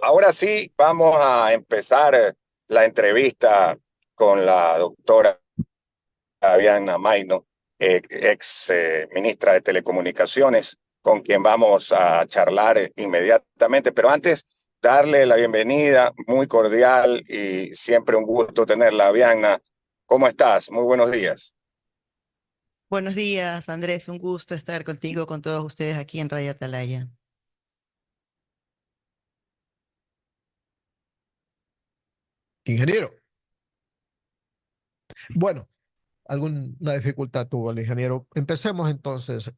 Ahora sí, vamos a empezar la entrevista con la doctora Fabiana Maino, ex ministra de Telecomunicaciones, con quien vamos a charlar inmediatamente. Pero antes, darle la bienvenida muy cordial y siempre un gusto tenerla, Fabiana. ¿Cómo estás? Muy buenos días. Buenos días, Andrés. Un gusto estar contigo, con todos ustedes aquí en Radio Atalaya. Ingeniero, bueno, alguna dificultad tuvo el ingeniero. Empecemos entonces.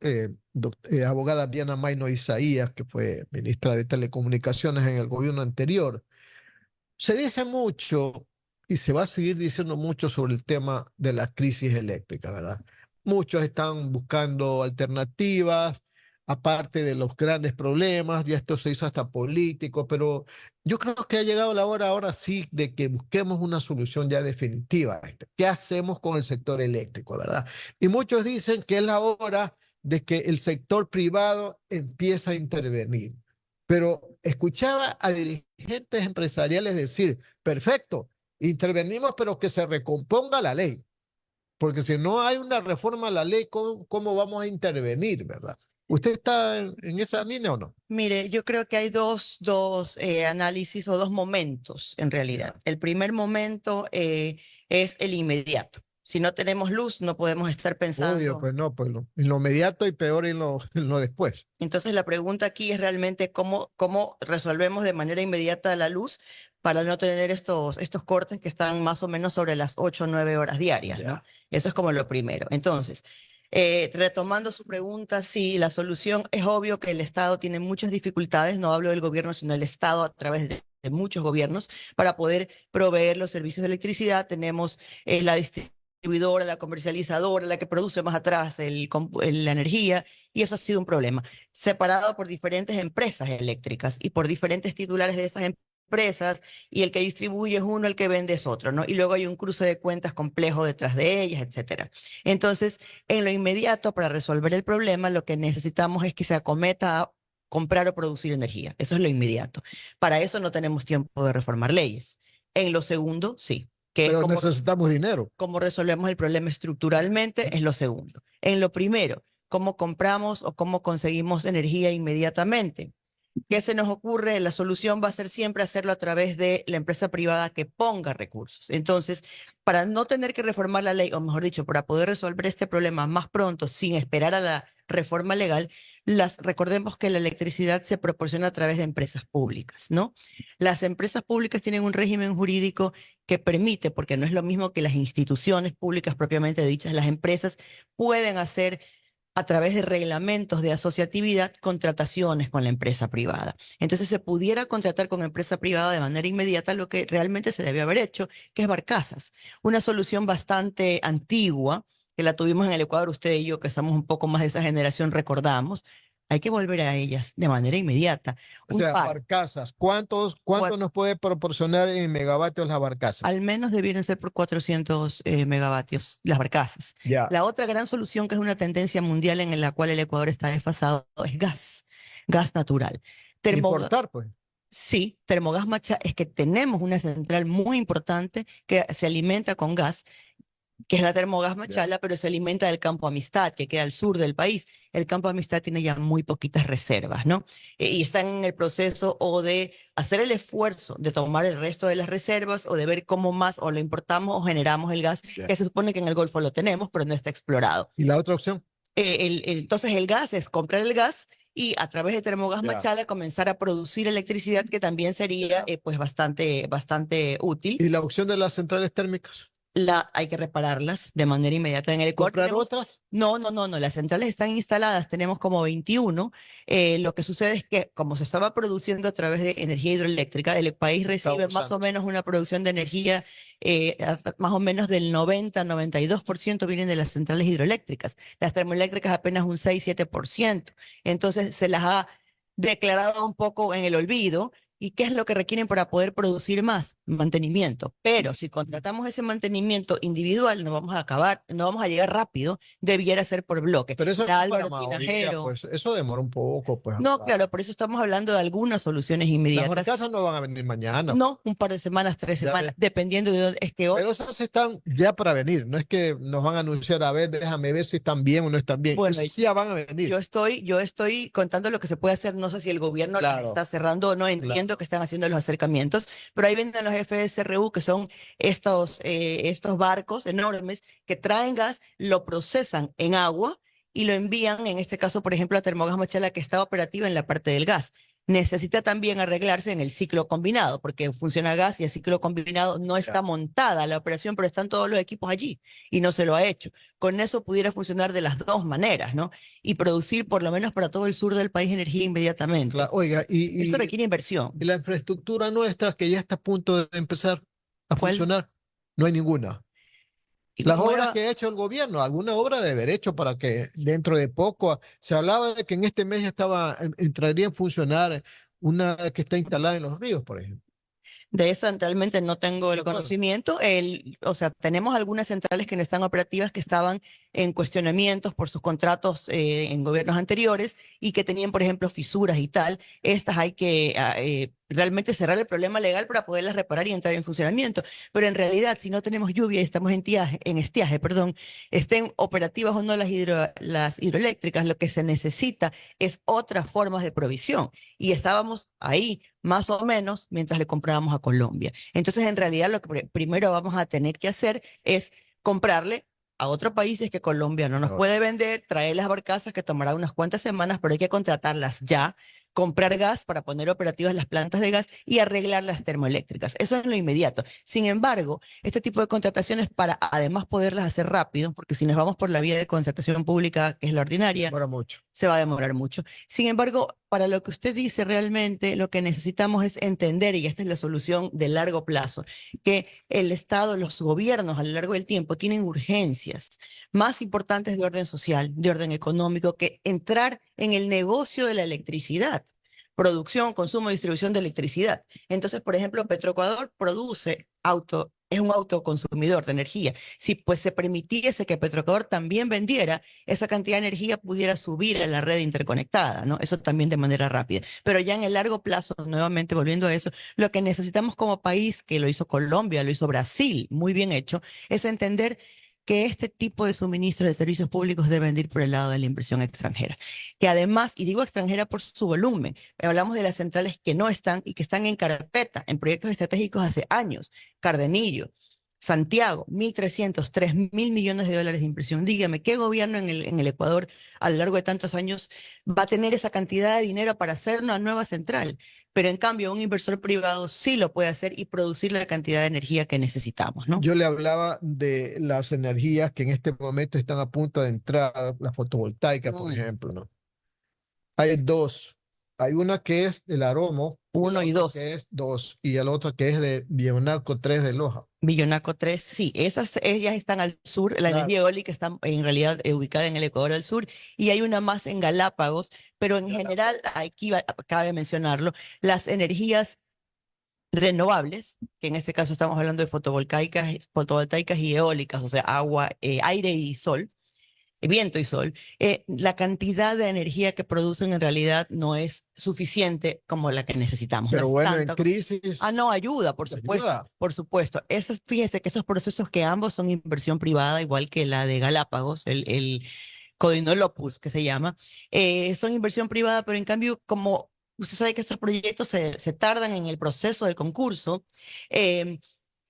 Abogada Diana Maino Isaías, que fue ministra de Telecomunicaciones en el gobierno anterior. Se dice mucho y se va a seguir diciendo mucho sobre el tema de la crisis eléctrica, ¿verdad? Muchos están buscando alternativas, aparte de los grandes problemas, ya esto se hizo hasta político, pero yo creo que ha llegado la hora ahora sí de que busquemos una solución ya definitiva a esto. ¿Qué hacemos con el sector eléctrico, verdad? Y muchos dicen que es la hora de que el sector privado empiece a intervenir. Pero escuchaba a dirigentes empresariales decir, perfecto, intervenimos, pero que se recomponga la ley. Porque si no hay una reforma a la ley, ¿cómo vamos a intervenir, verdad? ¿Usted está en esa línea o no? Mire, yo creo que hay dos análisis o dos momentos en realidad. Ya. El primer momento es el inmediato. Si no tenemos luz, no podemos estar Obvio, pensando. pues no, pues en lo inmediato y peor en lo después. Entonces, la pregunta aquí es realmente cómo resolvemos de manera inmediata la luz para no tener estos cortes que están más o menos sobre las 8 o 9 horas diarias, ¿no? Ya. Eso es como lo primero. Entonces, retomando su pregunta, sí, la solución es obvio que el Estado tiene muchas dificultades, no hablo del gobierno, sino el Estado a través de muchos gobiernos para poder proveer los servicios de electricidad. Tenemos la distribuidora, la comercializadora, la que produce más atrás la energía, y eso ha sido un problema separado por diferentes empresas eléctricas y por diferentes titulares de esas empresas, y el que distribuye es uno, el que vende es otro, ¿no? Y luego hay un cruce de cuentas complejo detrás de ellas, etcétera. Entonces, en lo inmediato, para resolver el problema, lo que necesitamos es que se acometa a comprar o producir energía. Eso es lo inmediato. Para eso no tenemos tiempo de reformar leyes. En lo segundo, sí, que es Pero necesitamos dinero. cómo resolvemos el problema estructuralmente, es lo segundo. En lo primero, cómo compramos o cómo conseguimos energía inmediatamente. ¿Qué se nos ocurre? La solución va a ser siempre hacerlo a través de la empresa privada que ponga recursos. Entonces, para no tener que reformar la ley, o mejor dicho, para poder resolver este problema más pronto, sin esperar a la reforma legal, recordemos que la electricidad se proporciona a través de empresas públicas, ¿no? Las empresas públicas tienen un régimen jurídico que permite, porque no es lo mismo que las instituciones públicas propiamente dichas, las empresas pueden hacer a través de reglamentos de asociatividad, contrataciones con la empresa privada. Entonces se pudiera contratar con empresa privada de manera inmediata lo que realmente se debe haber hecho, que es barcazas. Una solución bastante antigua, que la tuvimos en el Ecuador, usted y yo, que somos un poco más de esa generación, recordamos. Hay que volver a ellas de manera inmediata. O Un sea, par, barcazas. ¿Cuánto nos puede proporcionar en megavatios las barcazas? al menos debieran ser por 400 megavatios las barcazas. Ya. La otra gran solución, que es una tendencia mundial en la cual el Ecuador está desfasado, es gas natural. Termogas, Importar, pues. sí, Termogas Macha es que tenemos una central muy importante que se alimenta con gas, que es la Termogas Ya. Machala, pero se alimenta del Campo Amistad, que queda al sur del país. El Campo Amistad tiene ya muy poquitas reservas, ¿no? Y están en el proceso o de hacer el esfuerzo de tomar el resto de las reservas, o de ver cómo más o lo importamos o generamos el gas, Ya. que se supone que en el Golfo lo tenemos, pero no está explorado. ¿Y la otra opción? Entonces el gas es comprar el gas y a través de Termogas Ya. Machala comenzar a producir electricidad, que también sería pues bastante útil. ¿Y la opción de las centrales térmicas? Hay que repararlas de manera inmediata. En el Ecuador ¿Comprar tenemos, otras? no, las centrales están instaladas, tenemos como 21. Lo que sucede es que como se estaba produciendo a través de energía hidroeléctrica, el país Estaba recibe más o usando. menos una producción de energía, más o menos del 90-92% vienen de las centrales hidroeléctricas. Las termoeléctricas apenas un 6-7%. Entonces se las ha declarado un poco en el olvido, ¿Y qué es lo que requieren para poder producir más? Mantenimiento. Pero si contratamos ese mantenimiento individual, no vamos a acabar, no vamos a llegar rápido, debiera ser por bloque. Pero eso Ya es para Álvaro Mahoría, Tinajero. pues eso demora un poco, pues. No, claro, por eso estamos hablando de algunas soluciones Las inmediatas. barcazas no van a venir mañana, No, un par de semanas, 3 semanas, ya dependiendo de dónde. Es que pero esas están ya para venir, no es que nos van a anunciar, a ver, déjame ver si están bien o no están bien. bueno, Esas sí ya van a venir. yo estoy contando lo que se puede hacer. No sé si el gobierno las Claro, está cerrando o no. claro. Entiendo que están haciendo los acercamientos, pero ahí venden los FSRU, que son estos barcos enormes que traen gas, lo procesan en agua y lo envían, en este caso, por ejemplo, a Termogas Machala, que está operativa en la parte del gas. Necesita también arreglarse en el ciclo combinado, porque funciona gas y el ciclo combinado no está Ya. montada la operación, pero están todos los equipos allí y no se lo ha hecho. Con eso pudiera funcionar de las dos maneras, ¿no? Y producir por lo menos para todo el sur del país energía inmediatamente. Oiga, Eso requiere y inversión. la infraestructura nuestra que ya está a punto de empezar a ¿Cuál? funcionar, no hay ninguna. Y Las obras nueva, que ha hecho el gobierno, alguna obra de derecho para que dentro de poco, se hablaba de que en este mes ya entraría en funcionar una que está instalada en Los Ríos, por ejemplo. de eso realmente no tengo ¿Se el acuerdan? conocimiento. O sea, tenemos algunas centrales que no están operativas, que estaban en cuestionamientos por sus contratos en gobiernos anteriores y que tenían, por ejemplo, fisuras y tal. Estas hay que realmente cerrar el problema legal para poderlas reparar y entrar en funcionamiento. Pero en realidad, si no tenemos lluvia y estamos en estiaje, perdón, estén operativas o no las hidroeléctricas, lo que se necesita es otras formas de provisión. Y estábamos ahí más o menos mientras le comprábamos a Colombia. Entonces, en realidad, lo que primero vamos a tener que hacer es comprarle a otros países que Colombia no nos No. puede vender, traer las barcazas que tomará unas cuantas semanas, pero hay que contratarlas ya, comprar gas para poner operativas las plantas de gas y arreglar las termoeléctricas. Eso es lo inmediato. Sin embargo, este tipo de contrataciones, para además poderlas hacer rápido, porque si nos vamos por la vía de contratación pública, que es la ordinaria, Demora mucho. se va a demorar mucho. Sin embargo, para lo que usted dice, realmente lo que necesitamos es entender, y esta es la solución de largo plazo, que el Estado, los gobiernos a lo largo del tiempo tienen urgencias más importantes de orden social, de orden económico, que entrar en el negocio de la electricidad. Producción, consumo, distribución de electricidad. Entonces, por ejemplo, Petroecuador es un autoconsumidor de energía. Si pues se permitiese que Petroecuador también vendiera, esa cantidad de energía pudiera subir a la red interconectada, ¿no? Eso también de manera rápida. Pero ya en el largo plazo, nuevamente volviendo a eso, lo que necesitamos como país, que lo hizo Colombia, lo hizo Brasil, muy bien hecho, es entender que este tipo de suministros de servicios públicos deben ir por el lado de la inversión extranjera. Que además, y digo extranjera por su volumen, hablamos de las centrales que no están y que están en carpeta, en proyectos estratégicos hace años. Cardenillo, Santiago, 1.300, 3.000 millones de dólares de inversión. Dígame, ¿qué gobierno en el Ecuador a lo largo de tantos años va a tener esa cantidad de dinero para hacer una nueva central? Pero en cambio, un inversor privado sí lo puede hacer y producir la cantidad de energía que necesitamos, ¿no? Yo le hablaba de las energías que en este momento están a punto de entrar, la fotovoltaica, por Mm. ejemplo, ¿no? Hay dos. Hay una que es del Aromo y la Uno y otra dos. que es dos, y la otra que es de Bionaco 3 de Loja. Millonaco 3, sí, ellas están al sur. La Claro, energía eólica está en realidad ubicada en el Ecuador al sur, y hay una más en Galápagos, pero en general, aquí cabe mencionarlo, las energías renovables, que en este caso estamos hablando de fotovoltaicas y eólicas, o sea, agua, aire y sol, viento y sol. La cantidad de energía que producen en realidad no es suficiente como la que necesitamos, no pero es bueno, en tanta. Ah, crisis no, ayuda, por supuesto, ayuda. por supuesto. Fíjese que esos procesos, que ambos son inversión privada, igual que la de Galápagos, el Codinolopus, que se llama, son inversión privada, pero en cambio, como usted sabe que estos proyectos se tardan en el proceso del concurso, eh,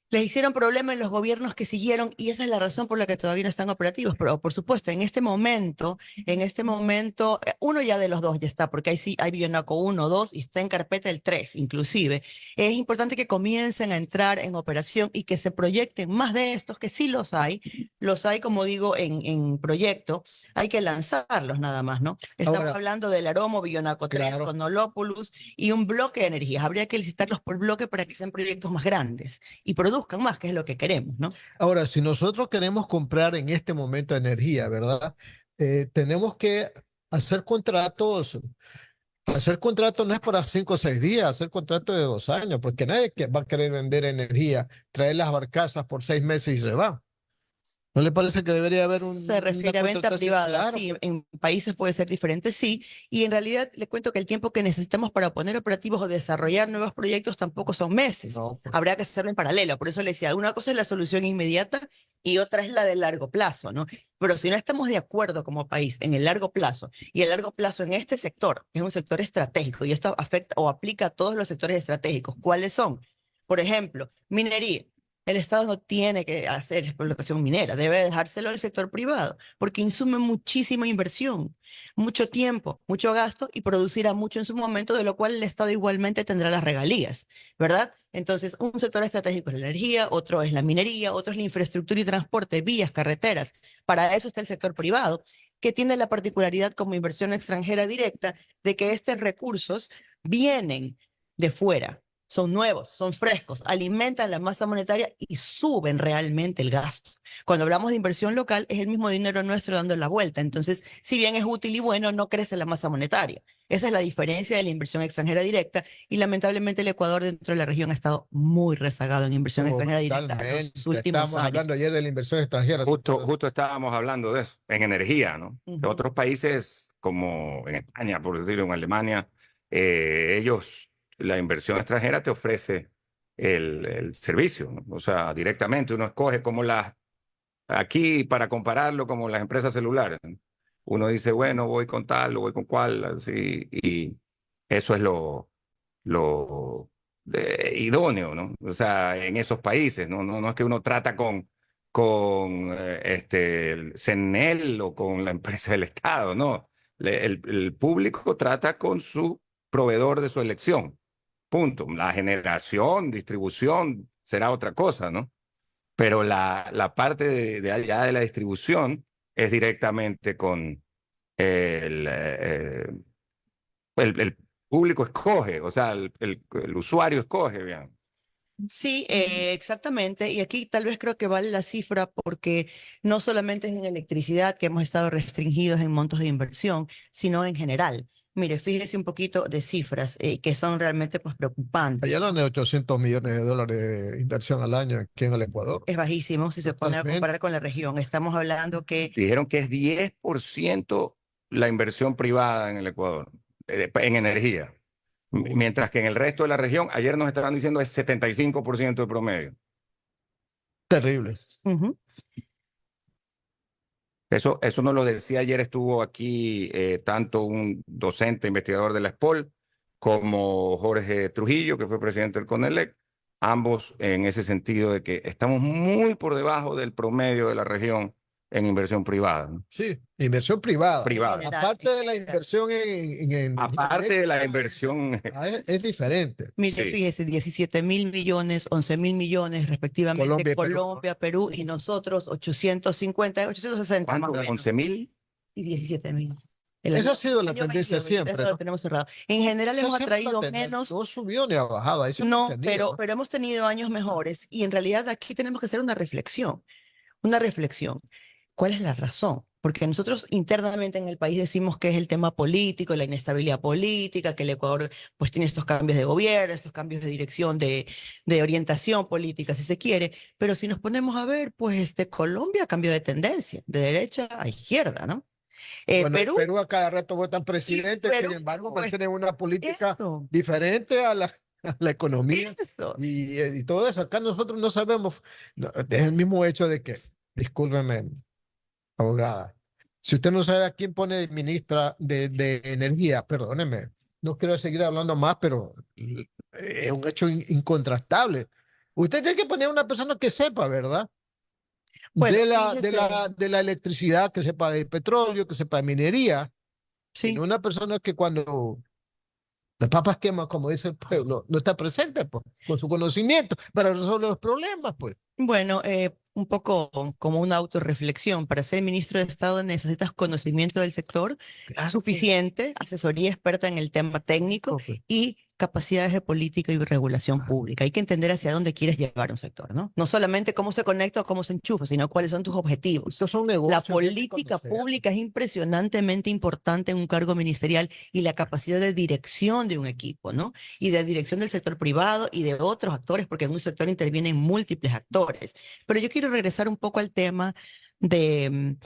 les hicieron problema en los gobiernos que siguieron, y esa es la razón por la que todavía no están operativos. Pero por supuesto, en este momento, uno ya de los dos ya está, porque ahí sí hay Bionaco 1, 2 y está en carpeta el 3 inclusive. Es importante que comiencen a entrar en operación y que se proyecten más de estos, que sí los hay, como digo, en proyecto. Hay que lanzarlos nada más, ¿no? Estamos Ahora, hablando del Aromo, Bionaco 3, claro. Conolopoulos y un bloque de energías. Habría que licitarlos por bloque para que sean proyectos más grandes y produzcan más, que es lo que queremos, ¿no? Ahora, si nosotros queremos comprar en este momento energía, ¿verdad? Tenemos que hacer contratos Hacer contrato no es para 5 o 6 días, hacer contrato de 2 años, porque nadie va a querer vender energía, traer las barcazas por 6 meses y se va. ¿No le parece que debería haber Se una refiere a venta contratación privada, clara? sí, Pues? en países puede ser diferente, sí, y en realidad le cuento que el tiempo que necesitamos para poner operativos o desarrollar nuevos proyectos tampoco son meses, No, pues. habrá que hacerlo en paralelo, por eso le decía, una cosa es la solución inmediata y otra es la de largo plazo, ¿no? Pero si no estamos de acuerdo como país en el largo plazo, y el largo plazo en este sector, que es un sector estratégico, y esto afecta o aplica a todos los sectores estratégicos, ¿cuáles son? Por ejemplo, minería. El Estado no tiene que hacer explotación minera, debe dejárselo al sector privado, porque insume muchísima inversión, mucho tiempo, mucho gasto y producirá mucho en su momento, de lo cual el Estado igualmente tendrá las regalías, ¿verdad? Entonces, un sector estratégico es la energía, otro es la minería, otro es la infraestructura y transporte, vías, carreteras. Para eso está el sector privado, que tiene la particularidad como inversión extranjera directa de que estos recursos vienen de fuera, son nuevos, son frescos, alimentan la masa monetaria y suben realmente el gasto. Cuando hablamos de inversión local, es el mismo dinero nuestro dando la vuelta. Entonces, si bien es útil y bueno, no crece la masa monetaria. Esa es la diferencia de la inversión extranjera directa y lamentablemente el Ecuador dentro de la región ha estado muy rezagado en inversión extranjera directa los Totalmente. últimos Estábamos años. hablando ayer de la inversión extranjera. Justo estábamos hablando de eso, en energía, ¿no? De Ujú. otros países, como en España, por decirlo, en Alemania, ellos, la inversión extranjera te ofrece el servicio, ¿no? O sea, directamente uno escoge como aquí para compararlo como las empresas celulares, ¿no? Uno dice, bueno, voy con tal, o voy con cual, así, y eso es lo idóneo, ¿no? O sea, en esos países, ¿no? No es que uno trata con el CNEL o con la empresa del Estado, no. El público trata con su proveedor de su elección. Punto. La generación, distribución será otra cosa, ¿no? Pero la parte de allá de la distribución es directamente con el, eh, el público escoge, o sea, el usuario escoge, bien. Sí, exactamente. Y aquí tal vez creo que vale la cifra porque no solamente es en electricidad que hemos estado restringidos en montos de inversión, sino en general. Mire, fíjese un poquito de cifras que son realmente pues, preocupantes, Allá ¿no? hablan de 800 millones de dólares de inversión al año aquí en el Ecuador. Es bajísimo si se pone a Totalmente. comparar con la región. Estamos hablando que Dijeron que es 10% la inversión privada en el Ecuador, en energía. Uy, Mientras que en el resto de la región, ayer nos estaban diciendo es 75% de promedio. terrible. ujú, Eso nos lo decía ayer, estuvo aquí tanto un docente investigador de la SPOL como Jorge Trujillo, que fue presidente del CONELEC, ambos en ese sentido de que estamos muy por debajo del promedio de la región en inversión privada, ¿no? Sí, inversión privada. en Privada. general, Aparte en de la general. inversión en energía Aparte de la eléctrica, inversión, es diferente. Mire, sí. fíjese, 17.000 millones, 11.000 millones respectivamente, Colombia y Perú. Colombia, Perú y nosotros 850, 860 más ¿Cuánto? o menos. 11.000. Y 17.000. El Esa año, ha sido la año tendencia 22, 23 siempre, lo ¿no? tenemos cerrado. En general Esa hemos siempre la atraído tendencia. menos, No subió ni ha bajado, ahí se ha no, mantenido, pero, ¿no? pero hemos tenido años mejores y en realidad aquí tenemos que hacer una reflexión. Una reflexión. ¿Cuál es la razón? Porque nosotros internamente en el país decimos que es el tema político, la inestabilidad política, que el Ecuador pues tiene estos cambios de gobierno, estos cambios de dirección, de orientación política, si se quiere, pero si nos ponemos a ver, pues Colombia cambió de tendencia, de derecha a izquierda, ¿no? Bueno, en Perú, Perú a cada rato votan y presidentes, sin Perú, embargo, pues mantienen una política eso, diferente a a la economía eso. y todo eso. Acá nosotros no sabemos, es el mismo hecho de que, discúlpeme, abogada, si usted no sabe a quién pone de ministra de energía, perdóneme, no quiero seguir hablando más, pero es un hecho incontrastable. Usted tiene que poner a una persona que sepa, ¿verdad? Bueno, De fíjese, de la electricidad, que sepa de petróleo, que sepa de minería, y no sí. una persona que cuando las papas queman, como dice el pueblo, no está presente, pues, con su conocimiento para resolver los problemas, pues. Bueno, un poco como una autorreflexión. Para ser ministro de Estado necesitas conocimiento del sector Claro, pues. suficiente, asesoría experta en el tema técnico Pues. y capacidades de política y regulación pública. Hay que entender hacia dónde quieres llevar un sector, ¿no? No solamente cómo se conecta o cómo se enchufa, sino cuáles son tus objetivos. Estos son La negocios bien de política conocer. pública es impresionantemente importante en un cargo ministerial y la capacidad de dirección de un equipo, ¿no? Y de dirección del sector privado y de otros actores, porque en un sector intervienen múltiples actores. Pero yo quiero regresar un poco al tema de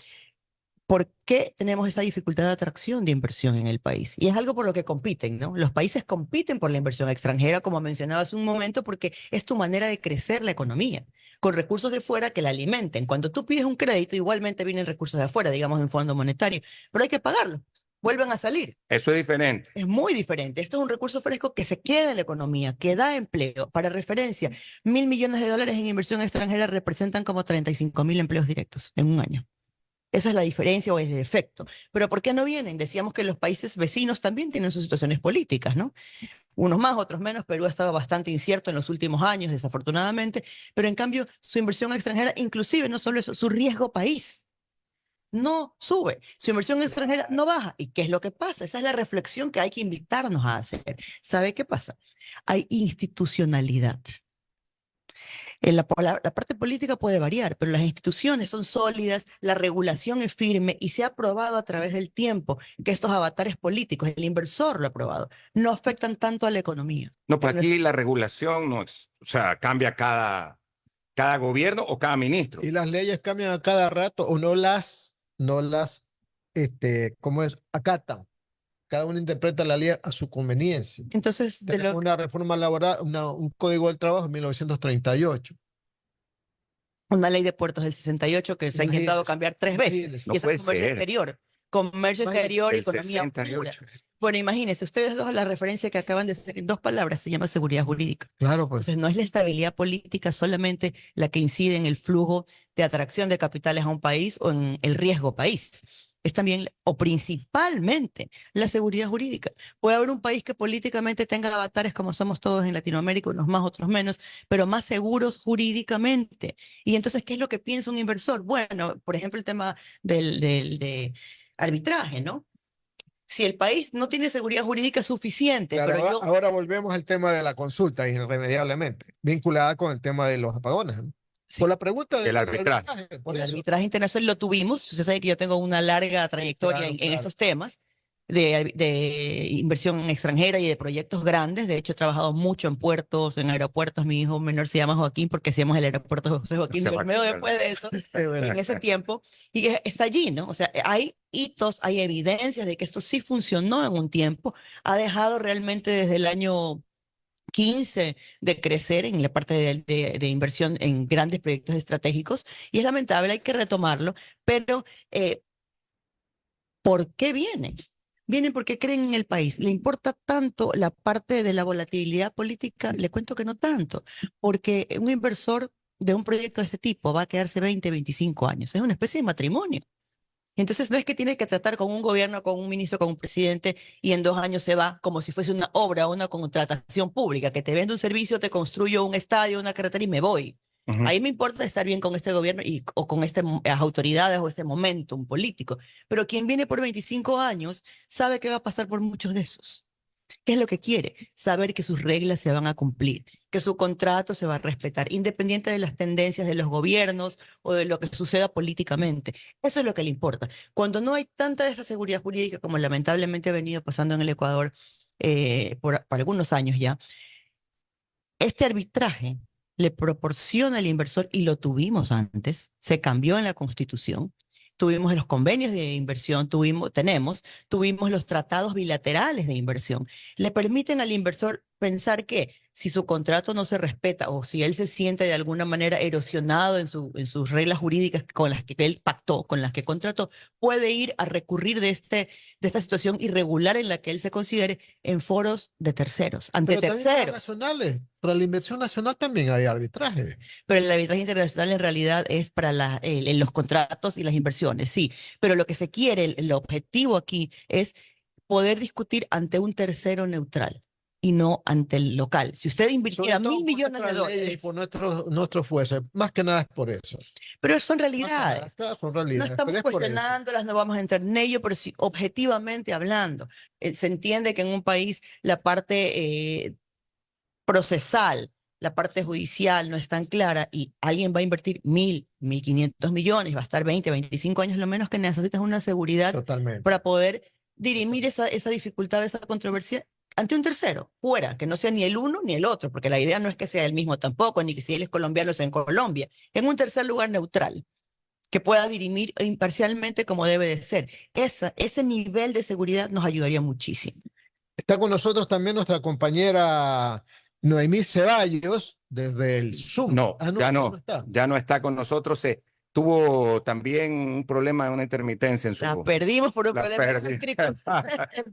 ¿por qué tenemos esa dificultad de atracción de inversión en el país? Y es algo por lo que compiten, ¿no? Los países compiten por la inversión extranjera, como mencionaba hace un momento, porque es tu manera de crecer la economía, con recursos de fuera que la alimenten. Cuando tú pides un crédito, igualmente vienen recursos de afuera, digamos en Fondo Monetario, pero hay que pagarlo. Vuelven a salir. Eso es diferente. Es muy diferente. Esto es un recurso fresco que se queda en la economía, que da empleo. Para referencia, $1.000 millones en inversión extranjera representan como 35.000 empleos directos en un año. Esa es la diferencia o el efecto. Pero ¿por qué no vienen? Decíamos que los países vecinos también tienen sus situaciones políticas, ¿no? Unos más, otros menos. Perú ha estado bastante incierto en los últimos años, desafortunadamente, pero en cambio su inversión extranjera, inclusive no solo eso, su riesgo país no sube, su inversión extranjera no baja. ¿Y qué es lo que pasa? Esa es la reflexión que hay que invitarnos a hacer. ¿Sabe qué pasa? Hay institucionalidad. La parte política puede variar, pero las instituciones son sólidas, la regulación es firme y se ha probado a través del tiempo que estos avatares políticos, el inversor lo ha probado, no afectan tanto a la economía. No, pues aquí la regulación no es, o sea, cambia cada gobierno o cada ministro. Y las leyes cambian a cada rato o ¿cómo es? Acatan. Cada uno interpreta la ley a su conveniencia. Entonces, Tenemos una reforma laboral, un código del trabajo en 1938. una ley de puertos del 68 que se ha intentado cambiar 3 veces. No Y eso puede es comercio ser. exterior. Comercio exterior y Del economía pura. 68. Bueno, imagínense, ustedes dos, la referencia que acaban de hacer en 2 palabras se llama seguridad jurídica. Claro, pues. Entonces, no es la estabilidad política solamente la que incide en el flujo de atracción de capitales a un país o en el riesgo país. Es también, o principalmente, la seguridad jurídica. Puede haber un país que políticamente tenga avatares como somos todos en Latinoamérica, unos más, otros menos, pero más seguros jurídicamente. Y entonces, ¿qué es lo que piensa un inversor? Bueno, por ejemplo, el tema de arbitraje, ¿no? Si el país no tiene seguridad jurídica suficiente, Claro, pero yo... ahora volvemos al tema de la consulta, irremediablemente, vinculada con el tema de los apagones, ¿no? Sí. Por la pregunta del arbitraje. por El eso. arbitraje internacional lo tuvimos. Usted sabe que yo tengo una larga trayectoria Claro, en claro. estos temas de inversión extranjera y de proyectos grandes. De hecho, he trabajado mucho en puertos, en aeropuertos. Mi hijo menor se llama Joaquín porque hacíamos el aeropuerto de José Joaquín José Bermeo Joaquín, después de eso, Es verdad. en ese tiempo. Y está allí, ¿no? O sea, hay hitos, hay evidencias de que esto sí funcionó en un tiempo. Ha dejado realmente desde el año 15 de crecer en la parte de inversión en grandes proyectos estratégicos y es lamentable, hay que retomarlo, pero ¿por qué vienen? Vienen porque creen en el país. ¿Le importa tanto la parte de la volatilidad política? Le cuento que no tanto, porque un inversor de un proyecto de este tipo va a quedarse 20, 25 años. Es una especie de matrimonio. Entonces no es que tiene que tratar con un gobierno, con un ministro, con un presidente y en 2 años se va como si fuese una obra o una contratación pública, que te vende un servicio, te construyo un estadio, una carretera y me voy. Ujú. Ahí me importa estar bien con este gobierno o con las autoridades o este momentum político. Pero quien viene por 25 años sabe que va a pasar por muchos de esos. ¿Qué es lo que quiere? Saber que sus reglas se van a cumplir, que su contrato se va a respetar, independiente de las tendencias de los gobiernos o de lo que suceda políticamente. Eso es lo que le importa. Cuando no hay tanta de esa seguridad jurídica como lamentablemente ha venido pasando en el Ecuador por algunos años ya, este arbitraje le proporciona al inversor, y lo tuvimos antes, se cambió en la Constitución, tuvimos los convenios de inversión, tuvimos los tratados bilaterales de inversión. Le permiten al inversor pensar que si su contrato no se respeta o si él se siente de alguna manera erosionado en sus reglas jurídicas con las que él pactó, con las que contrató, puede ir a recurrir de esta situación irregular en la que él se considere en foros de terceros, ante Pero también para terceros. nacionales, para la inversión nacional también hay arbitraje. Pero el arbitraje internacional en realidad es para los contratos y las inversiones, sí. Pero lo que se quiere, el objetivo aquí es poder discutir ante un tercero neutral. y no ante el local. Si usted Sobre invirtiera todo 1.000 por millones de nuestras leyes y dólares, por nuestros jueces, más que nada es por eso. pero son Más que nada, realidades. claro, son No realidades, estamos pero es por eso. cuestionándolas, no vamos a entrar en ello, pero sí, objetivamente hablando, se entiende que en un país la parte procesal, la parte judicial no es tan clara y alguien va a invertir 1.500 millones, va a estar 20, 25 años, lo menos que necesitas una seguridad Totalmente. para poder dirimir esa dificultad, esa controversia ante un tercero, fuera, que no sea ni el uno ni el otro, porque la idea no es que sea el mismo tampoco, ni que si él es colombiano sea en Colombia, en un tercer lugar neutral que pueda dirimir imparcialmente como debe de ser. Ese nivel de seguridad nos ayudaría muchísimo. Está con nosotros también nuestra compañera Noemí Ceballos desde el Zoom. No, Ah, no, ya ya no no, está. ya no está con nosotros. Tuvo también un problema de una intermitencia en La su... perdimos por un La problema perdí. eléctrico.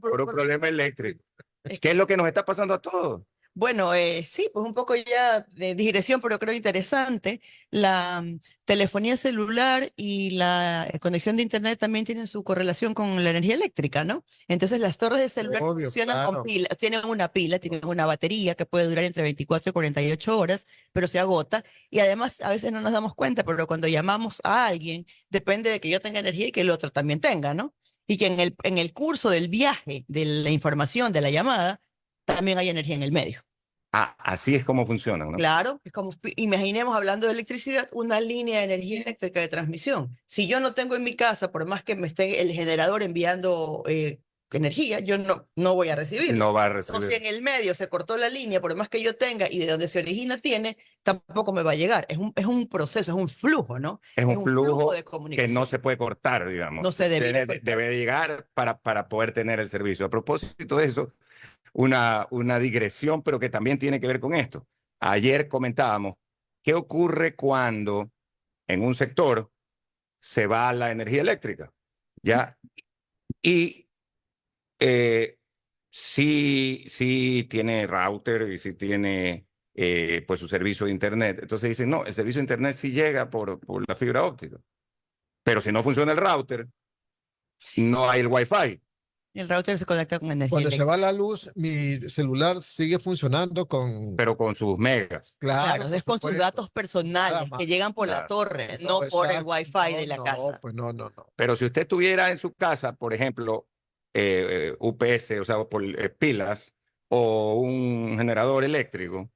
Por un problema eléctrico. Es ¿Qué que es lo que nos está pasando a todos? bueno, sí, pues un poco ya de digresión, pero creo interesante. La telefonía celular y la conexión de Internet también tienen su correlación con la energía eléctrica, ¿no? Entonces las torres de celular Obvio, funcionan con claro. pilas, tienen una pila, tienen una batería que puede durar entre 24 y 48 horas, pero se agota. Y además a veces no nos damos cuenta, pero cuando llamamos a alguien, depende de que yo tenga energía y que el otro también tenga, ¿no? Y que en el curso del viaje de la información de la llamada, también hay energía en el medio. Ah, así es como funcionan, ¿no? Claro, es como, imaginemos hablando de electricidad, una línea de energía eléctrica de transmisión. Si yo no tengo en mi casa, por más que me esté el generador enviando energía, yo no voy a recibirla. No va a O si recibir. en el medio se cortó la línea, por más que yo tenga y de donde se origina tiene, tampoco me va a llegar. Es un proceso, es un flujo, ¿no? Es Es un un flujo de flujo que no comunicación. se puede cortar, digamos. No se debería cortar. Debe llegar para poder tener el servicio. A propósito de eso, una digresión, pero que también tiene que ver con esto. Ayer comentábamos, ¿qué ocurre cuando en un sector se va la energía eléctrica? ¿Ya? Y sí tiene router y sí tiene pues su servicio de internet. Entonces dicen, no, el servicio de internet sí llega por la fibra óptica. Pero si no funciona el router, no hay el Wi-Fi, El router se conecta con energía Cuando se va eléctrica. la luz, mi celular sigue funcionando con... pero con sus megas. Claro, Claro, por es con sus supuesto. datos Nada personales más. que llegan por la Claro. torre, No, no por el exacto. wifi No, de la no, casa. pues no. Pero si usted tuviera en su casa, por ejemplo, UPS, o sea, por pilas o un generador eléctrico,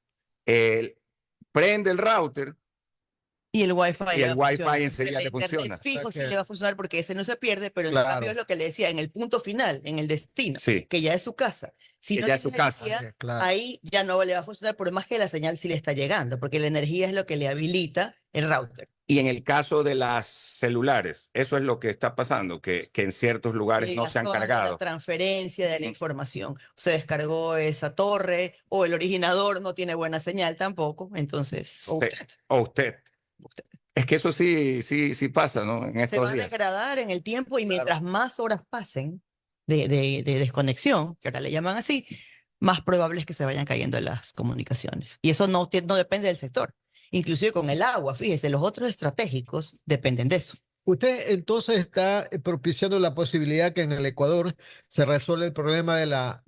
eh, prende el router Y el Wi-Fi y le va el a Wi-Fi funcionar. Entonces, enseguida el le internet funciona. O sea fijo sí que, le va a funcionar porque ese no se pierde, pero en cambio es claro, lo que le decía, en el punto final, en el destino, Sí, que ya es su casa. Si que no ya es tiene su casa. energía, claro. ahí ya no le va a funcionar, por más que la señal sí le está llegando, porque la energía es lo que le habilita el router. Y en el caso de las celulares, eso es lo que está pasando, que en ciertos lugares no Las se han zonas de la cargado. transferencia de la información. Se descargó esa torre o el originador no tiene buena señal tampoco, entonces, o Usted, usted. o usted. Usted. Es que eso sí pasa, ¿no? En Se va estos a días. degradar en el tiempo y Claro. mientras más horas pasen de desconexión, que ahora le llaman así, más probable es que se vayan cayendo las comunicaciones. Y eso no depende del sector. Inclusive con el agua, fíjese, los otros estratégicos dependen de eso. Usted entonces está propiciando la posibilidad que en el Ecuador se resuelva el problema de la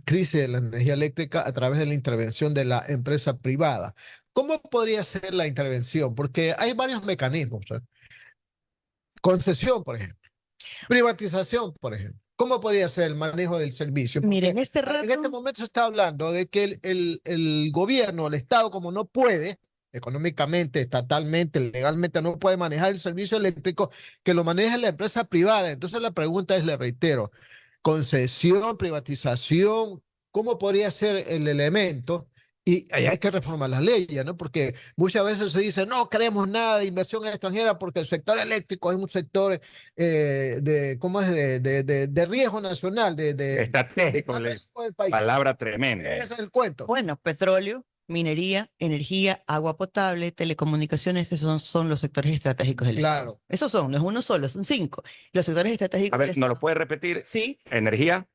crisis de la energía eléctrica a través de la intervención de la empresa privada. ¿Cómo podría ser la intervención? Porque hay varios mecanismos. Concesión, por ejemplo. Privatización, por ejemplo. ¿Cómo podría ser el manejo del servicio? Porque Miren, este en este rato, momento se está hablando de que el gobierno, el Estado, como no puede, económicamente, estatalmente, legalmente, no puede manejar el servicio eléctrico, que lo maneje la empresa privada. Entonces la pregunta es, le reitero, concesión, privatización, ¿cómo podría ser el elemento? Y ahí hay que reformar las leyes, ¿no? Porque muchas veces se dice, no queremos nada de inversión extranjera porque el sector eléctrico es un sector ¿cómo es? De riesgo nacional, Estratégico, del país. palabra tremenda. Ese es el cuento. bueno, petróleo, minería, energía, agua potable, telecomunicaciones, esos son los sectores estratégicos del Estado. Claro. Esos son, no es uno solo, son 5. Los sectores A estratégicos del ver, ¿nos lo Estado. puede repetir? Sí, Energía,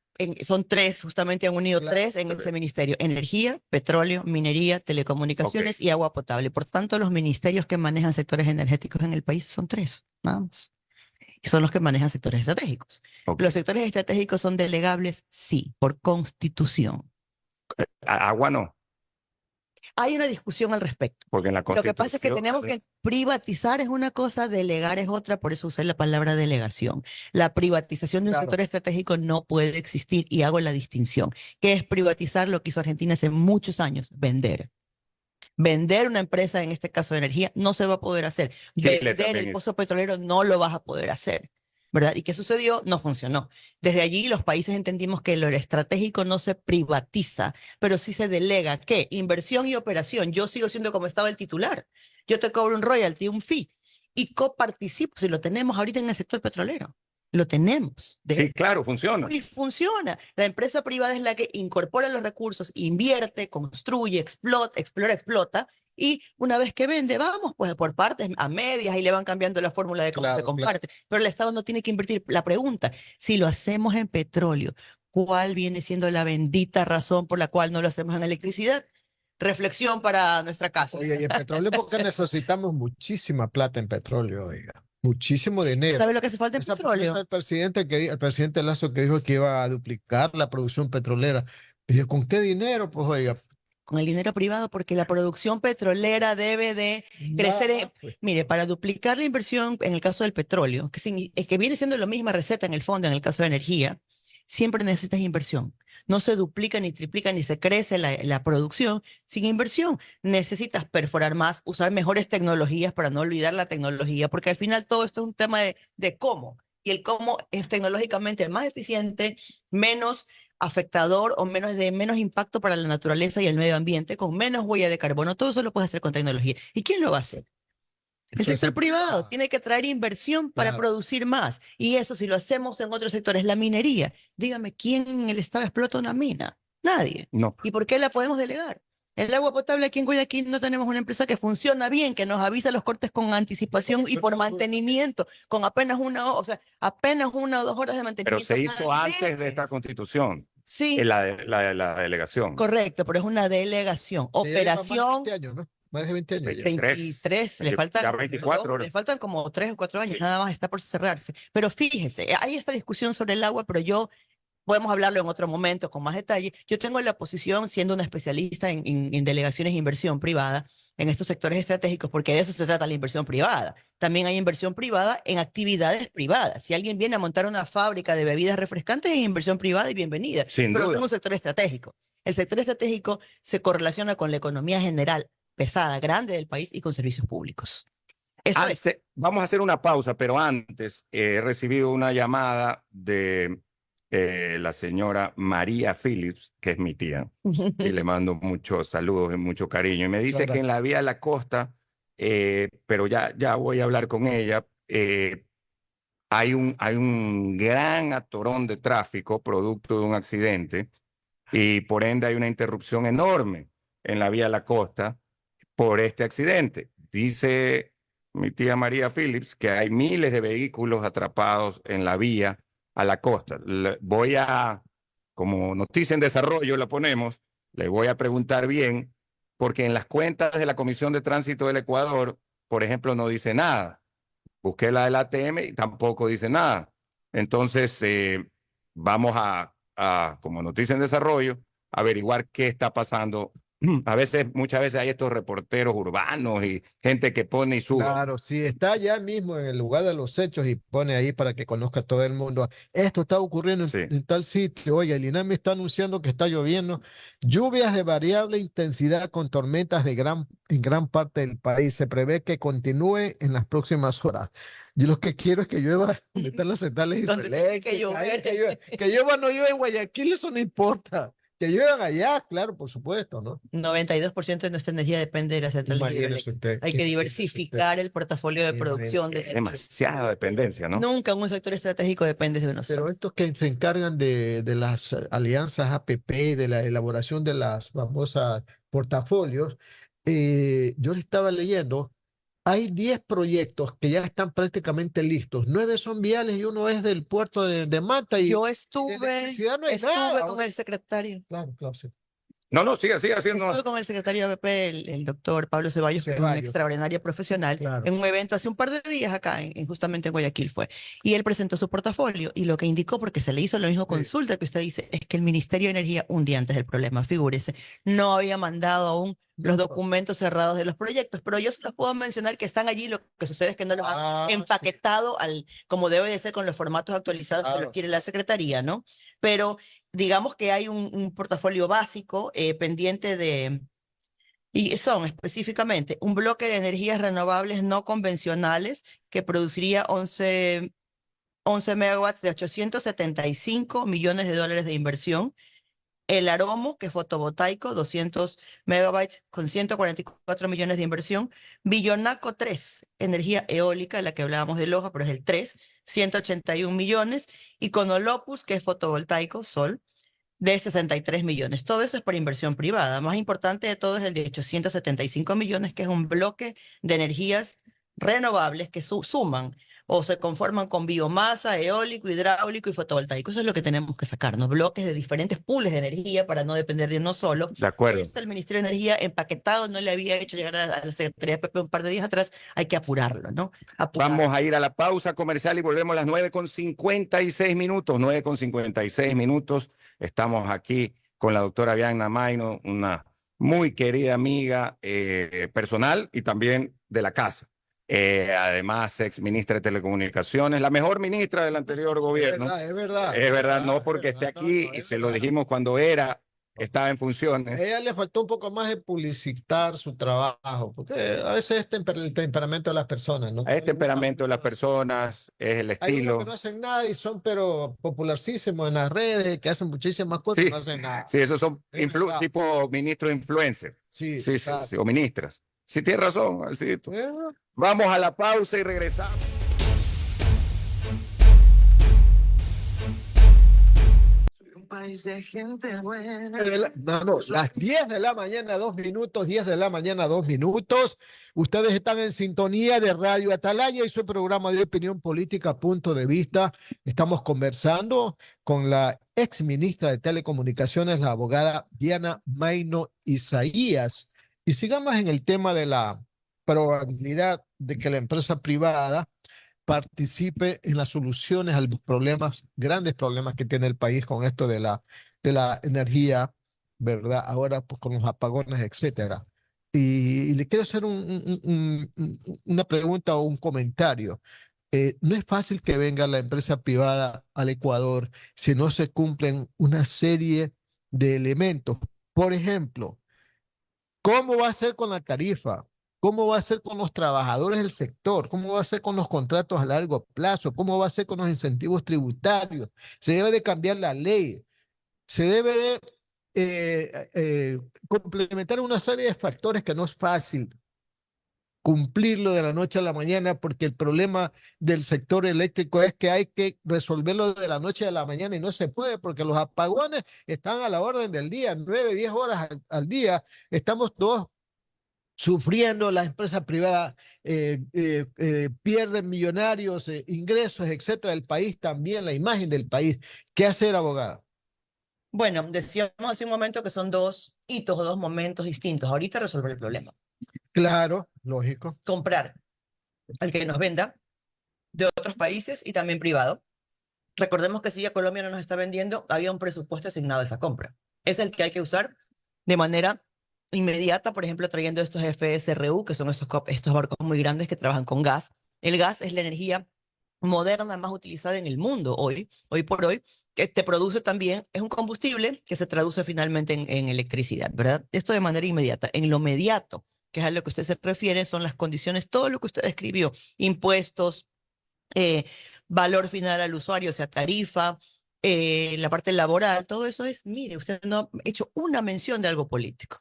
son 3, justamente han unido Claro. 3 en ese ministerio: energía, petróleo, minería, telecomunicaciones Ok. y agua potable. Por tanto, los ministerios que manejan sectores energéticos en el país son 3, nada más. Y son los que manejan sectores estratégicos. ok. ¿Los sectores estratégicos son delegables? Sí, por constitución. Agua no, Hay una discusión al respecto. porque en la Lo que pasa es que Constitución... tenemos que privatizar es una cosa, delegar es otra, por eso usé la palabra delegación. La privatización de un Claro. sector estratégico no puede existir y hago la distinción. ¿Qué es privatizar? Lo que hizo Argentina hace muchos años, vender. Vender una empresa, en este caso de energía, no se va a poder hacer. Chile Vender también el hizo. pozo petrolero no lo vas a poder hacer, ¿verdad? ¿Y qué sucedió? No funcionó. Desde allí los países entendimos que lo estratégico no se privatiza, pero sí se delega. ¿Qué? Inversión y operación. Yo sigo siendo como estaba el titular. Yo te cobro un royalty, un fee, y coparticipo, si lo tenemos ahorita en el sector petrolero. Lo tenemos. Sí, claro, funciona. Y funciona. La empresa privada es la que incorpora los recursos, invierte, construye, explota, y una vez que vende, vamos, pues por partes, a medias, y le van cambiando la fórmula de cómo se Claro, claro. comparte. Pero el Estado no tiene que invertir. La pregunta, si lo hacemos en petróleo, ¿cuál viene siendo la bendita razón por la cual no lo hacemos en electricidad? Reflexión para nuestra casa. Oye, y el petróleo, porque necesitamos muchísima plata en petróleo, oiga. Muchísimo dinero. ¿Sabe lo que hace falta en Esa petróleo? promesa el presidente Lazo que dijo que iba a duplicar la producción petrolera. Y yo, ¿con qué dinero? Pues oiga, Con el dinero privado, porque la producción petrolera debe de crecer. nada, pues. Mire, para duplicar la inversión en el caso del petróleo, es que viene siendo la misma receta en el fondo en el caso de energía, siempre necesitas inversión. No se duplica, ni triplica, ni se crece la producción sin inversión. Necesitas perforar más, usar mejores tecnologías para no olvidar la tecnología, porque al final todo esto es un tema de cómo. Y el cómo es tecnológicamente más eficiente, menos afectador o menos impacto para la naturaleza y el medio ambiente, con menos huella de carbono. Todo eso lo puedes hacer con tecnología. ¿Y quién lo va a hacer? El Eso es sector privado ah, tiene que traer inversión para claro. producir más. Y eso si lo hacemos en otros sectores, la minería. Dígame, ¿quién en el Estado explota una mina? Nadie. No, ¿Y por qué la podemos delegar? El agua potable aquí en Guayaquil no tenemos una empresa que funciona bien, que nos avisa los cortes con anticipación y por mantenimiento, con apenas apenas 1 o 2 horas de pero mantenimiento se hizo cada antes de esta meses. constitución, Sí, la delegación. correcto, pero es una delegación. Que ya lleva más de 20 Operación años, ¿no? Más de 20 años ya. 23, le faltan, ya 24 horas. le faltan como 3 o 4 años, Sí. nada más está por cerrarse. Pero fíjese, hay esta discusión sobre el agua, pero podemos hablarlo en otro momento con más detalle. Yo tengo la posición, siendo una especialista en delegaciones de inversión privada, en estos sectores estratégicos, porque de eso se trata la inversión privada. También hay inversión privada en actividades privadas. Si alguien viene a montar una fábrica de bebidas refrescantes, es inversión privada y bienvenida. Sin Pero no duda. tengo un sector estratégico. El sector estratégico se correlaciona con la economía general, pesada, grande del país y con servicios públicos. Eso es. Vamos a hacer una pausa, pero antes he recibido una llamada de la señora María Phillips, que es mi tía, y le mando muchos saludos y mucho cariño. Y me dice que en la vía de la costa, pero ya voy a hablar con ella, hay un gran atorón de tráfico producto de un accidente y por ende hay una interrupción enorme en la vía de la costa por este accidente. Dice mi tía María Phillips que hay miles de vehículos atrapados en la vía a la costa. Voy a, como noticia en desarrollo la ponemos, le voy a preguntar bien, porque en las cuentas de la Comisión de Tránsito del Ecuador, por ejemplo, no dice nada. Busqué la del ATM y tampoco dice nada. Entonces, vamos como noticia en desarrollo, averiguar qué está pasando. Muchas veces hay estos reporteros urbanos y gente que pone y sube. Claro, sí, está allá mismo en el lugar de los hechos y pone ahí para que conozca todo el mundo. Esto está ocurriendo Sí. en tal sitio. Oye, el INAMI está anunciando que está lloviendo. Lluvias de variable intensidad con tormentas en gran parte del país. Se prevé que continúe en las próximas horas. Yo lo que quiero es que llueva donde están las centrales Donde tiene que hidroeléctricas, ahí, llover. que llueva, no llueva en Guayaquil, eso no importa. Que lluevan allá, claro, por supuesto, ¿no? 92% de nuestra energía depende de las centrales Imagínese hidroeléctricas. usted. Hay que diversificar el portafolio de producción de Es demasiada dependencia, ¿no? Nunca un sector estratégico depende de uno solo. Pero estos que se encargan de las alianzas APP, de la elaboración de las famosas portafolios, yo le estaba leyendo, hay 10 proyectos que ya están prácticamente listos. 9 son viales y uno es del puerto de Manta. Y Yo de estuve electricidad no hay nada. con el secretario. Claro, claro, sí. No, no, sigue haciendo. Estuve con el secretario de ABP, el doctor Pablo Ceballos, que es un Ceballos. extraordinario profesional, Claro. en un evento hace un par de días acá, justamente en Guayaquil fue. Y él presentó su portafolio y lo que indicó, porque se le hizo la misma consulta que usted dice, es que el Ministerio de Energía, un día antes del problema, figúrese, no había mandado aún los documentos cerrados de los proyectos, pero yo se los puedo mencionar que están allí, lo que sucede es que no los han empaquetado como debe de ser con los formatos actualizados que lo quiere la Secretaría, ¿no? Pero digamos que hay un portafolio básico pendiente y son específicamente un bloque de energías renovables no convencionales que produciría 11 megawatts de 875 millones de dólares de inversión. El Aromo, que es fotovoltaico, 200 megabytes con 144 millones de inversión. Billonaco 3, energía eólica, la que hablábamos de Loja, pero es el 3, 181 millones. Y Conolopus, que es fotovoltaico, sol, de 63 millones. Todo eso es por inversión privada. Más importante de todo es el de 875 millones, que es un bloque de energías renovables que suman o se conforman con biomasa, eólico, hidráulico y fotovoltaico. Eso es lo que tenemos que sacarnos, bloques de diferentes pools de energía para no depender de uno solo. De acuerdo. Esto el Ministerio de Energía empaquetado no le había hecho llegar a la Secretaría de PP un par de días atrás. Hay que apurarlo, ¿no? Vamos a ir a la pausa comercial y volvemos a las 9:56 minutos. 9:56 minutos. Estamos aquí con la doctora Bianna Maino, una muy querida amiga personal y también de la casa. Además, ex ministra de Telecomunicaciones, la mejor ministra del anterior gobierno. Es verdad. Es verdad, no porque esté aquí, y se lo dijimos cuando estaba en funciones. A ella le faltó un poco más de publicitar su trabajo, porque a veces es el temperamento de las personas, ¿no? Es el temperamento de las personas, es el Hay unos estilo. que no hacen nada y son pero popularcísimos en las redes, que hacen muchísimas cosas y Sí, no hacen nada. sí, esos son Es verdad. tipo ministros influencers. Sí, Sí, exacto. sí, o ministras. Sí, tienes razón, Alcito. Eh, Vamos a la pausa y regresamos. Un país de gente buena. Las 10 de la mañana, 2 minutos, 10 de la mañana, 2 minutos. Ustedes están en sintonía de Radio Atalaya y su programa de opinión política, Punto de Vista. Estamos conversando con la ex ministra de Telecomunicaciones, la abogada Bianna Maino Isaías. Y sigamos en el tema de la probabilidad de que la empresa privada participe en las soluciones a los problemas, grandes problemas que tiene el país con esto de la energía, ¿verdad? Ahora pues, con los apagones, etcétera. Y le quiero hacer una pregunta o un comentario. No es fácil que venga la empresa privada al Ecuador si no se cumplen una serie de elementos. Por ejemplo, ¿cómo va a ser con la tarifa? ¿Cómo va a ser con los trabajadores del sector? ¿Cómo va a ser con los contratos a largo plazo? ¿Cómo va a ser con los incentivos tributarios? Se debe de cambiar la ley. Se debe de complementar una serie de factores que no es fácil cumplirlo de la noche a la mañana, porque el problema del sector eléctrico es que hay que resolverlo de la noche a la mañana y no se puede porque los apagones están a la orden del día, 9, 10 horas al día. Estamos todos sufriendo, las empresas privadas pierden millonarios, ingresos, etcétera. El país también, la imagen del país. ¿Qué hacer, abogada? Bueno, decíamos hace un momento que son dos hitos o dos momentos distintos. Ahorita resolver el problema. Claro, lógico. Comprar al que nos venda de otros países y también privado. Recordemos que si ya Colombia no nos está vendiendo, había un presupuesto asignado a esa compra. Es el que hay que usar de manera inmediata, por ejemplo, trayendo estos FSRU, que son estos barcos muy grandes que trabajan con gas. El gas es la energía moderna más utilizada en el mundo hoy por hoy, que te produce también, es un combustible que se traduce finalmente en electricidad, ¿verdad? Esto de manera inmediata. En lo inmediato, que es a lo que usted se refiere, son las condiciones, todo lo que usted describió, impuestos, valor final al usuario, o sea, tarifa, la parte laboral, todo eso es, mire, usted no ha hecho una mención de algo político,